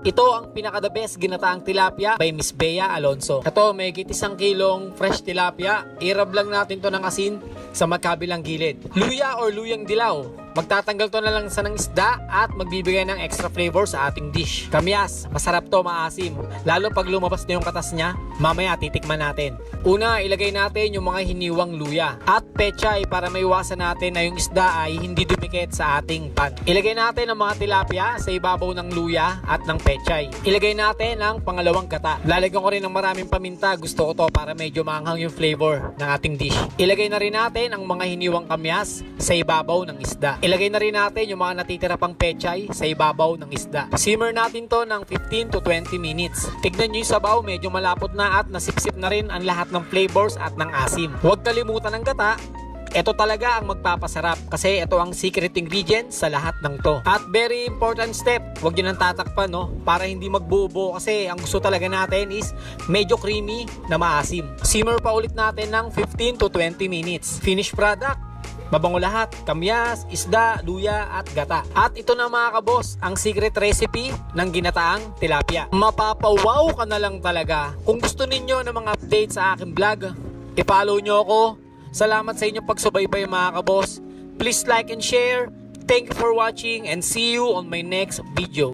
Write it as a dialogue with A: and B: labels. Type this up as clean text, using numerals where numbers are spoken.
A: Ito ang pinaka-the best ginataang tilapia by Miss Bea Alonso. Ito, may 1 kilong fresh tilapia. I-rub lang natin to ng asin sa magkabilang gilid. Luya or luyang dilaw. Magtatanggal to na lang sa ng isda at magbibigay ng extra flavor sa ating dish. Kamyas, masarap to, maasim. Lalo pag lumabas na yung katas niya, mamaya titikman natin. Una, ilagay natin yung mga hiniwang luya at pechay para maiwasan natin na yung isda ay hindi dumikit sa ating pan. Ilagay natin ang mga tilapia sa ibabaw ng luya at ng pechay. Ilagay natin ang pangalawang gata. Lalagyan ko rin ng maraming paminta. Gusto ko to para medyo maanghang yung flavor ng ating dish. Ilagay na rin natin ang mga hiniwang kamyas sa ibabaw ng isda. Ilagay na rin natin yung mga natitira pang pechay sa ibabaw ng isda. Simmer natin to ng 15 to 20 minutes. Tignan nyo yung sabaw, medyo malapot na at nasipsip na rin ang lahat ng flavors at ng asim. Huwag kalimutan ng gata. Ito talaga ang magpapasarap kasi ito ang secret ingredient sa lahat ng to. At very important step, huwag nyo nang tatakpan, no? Para hindi magbubo kasi ang gusto talaga natin is medyo creamy na maasim. Simmer pa ulit natin ng 15 to 20 minutes. Finished product. Mabango lahat, kamyas, isda, luya at gata. At ito na mga kabos, ang secret recipe ng ginataang tilapia. Mapapawaw ka na lang talaga. Kung gusto ninyo ng mga update sa aking vlog, i-follow nyo ako. Salamat sa inyong pagsubaybay mga kabos. Please like and share. Thank you for watching and see you on my next video.